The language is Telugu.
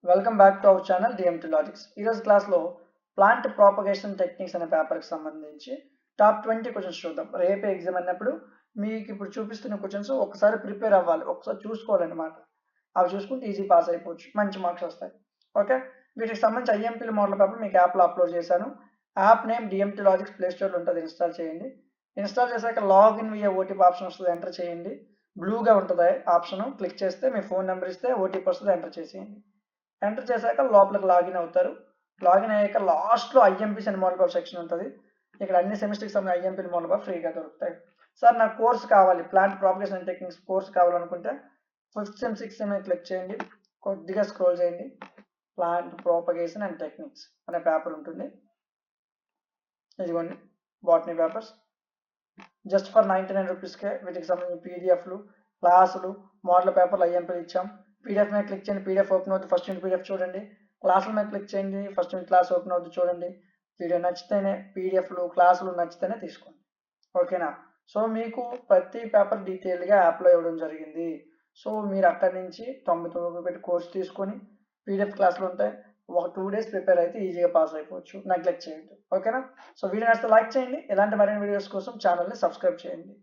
Welcome back to our channel DMT logics. ఈరోజు క్లాస్లో ప్లాంట్ ప్రాపగేషన్ టెక్నిక్స్ అనే పేపర్కి సంబంధించి టాప్ 20 క్వశ్చన్స్ చూద్దాం. రేపే ఎగ్జామ్ అన్నప్పుడు మీకు ఇప్పుడు చూపిస్తున్న క్వశ్చన్స్ ఒకసారి ప్రిపేర్ అవ్వాలి, ఒకసారి చూసుకోవాలన్నమాట. అవి చూసుకుంటే ఈజీ పాస్ అయిపోవచ్చు, మంచి మార్క్స్ వస్తాయి. ఓకే, వీటికి సంబంధించి ఐఎంపీ మోడల్ పేపర్ మీకు యాప్లో అప్లోడ్ చేశాను. App name DMT logics play స్టోర్లో ఉంటుంది, ఇన్స్టాల్ చేయండి. ఇన్స్టాల్ చేశాక లాగిన్ వియా ఓటీపీ ఆప్షన్ వస్తుంది, ఎంటర్ చేయండి. బ్లూగా ఉంటుంది ఆప్షన్, క్లిక్ చేస్తే మీ ఫోన్ నెంబర్ ఇస్తే ఓటీపీ వస్తుంది, ఎంటర్ చేసేయండి. ఎంటర్ చేశాక లోపలికి లాగిన్ అవుతారు. లాగిన్ అయ్యాక లాస్ట్లో ఐఎంపీస్ అండ్ మోడల్ పేపర్ సెక్షన్ ఉంటుంది. ఇక్కడ అన్ని సెమిస్టర్కి సంబంధించిన ఐఎంపీ మోడల్ పేపర్ ఫ్రీగా దొరుకుతాయి. సార్ నాకు కోర్స్ కావాలి, plant propagation and techniques course కావాలనుకుంటే 5th sem 6th sem click చేయండి, కొద్దిగా స్క్రోల్ చేయండి. ప్లాంట్ ప్రాపగేషన్ అండ్ టెక్నిక్స్ అనే పేపర్ ఉంటుంది. ఇదిగోండి బాటనీ పేపర్స్, జస్ట్ ఫర్ 99 రూపీస్కే. వీటికి సంబంధించిన పీడిఎఫ్లు, క్లాసులు, మోడల్ పేపర్లు ఐఎంపీలు ఇచ్చాం. పీడిఎఫ్ మీద క్లిక్ చేయండి, పీడిఎఫ్ ఓపెన్ అవుతుంది. ఫస్ట్ యూనిట్ పీడిఎఫ్ చూడండి. క్లాసుల మీద క్లిక్ చేయండి, ఫస్ట్ యూనిట్ క్లాస్ ఓపెన్ అవుతుంది చూడండి. వీడియో నచ్చితేనే, పీడిఎఫ్లు క్లాసులు నచ్చితేనే తీసుకోండి. ఓకేనా? సో మీకు ప్రతి పేపర్ డీటెయిల్గా యాప్లో ఇవ్వడం జరిగింది. సో మీరు అక్కడి నుంచి 99 రూపాయలు పెట్టి కోర్స్ తీసుకొని పీడిఎఫ్ క్లాసులు ఉంటాయి. ఒక 2 days ప్రిపేర్ అయితే ఈజీగా పాస్ అయిపోవచ్చు, నెగ్లెక్ట్ చేయండి. ఓకేనా? సో వీడియో నచ్చితే లైక్ చేయండి. ఇలాంటి మరిన్ని వీడియోస్ కోసం ఛానల్ని సబ్స్క్రైబ్ చేయండి.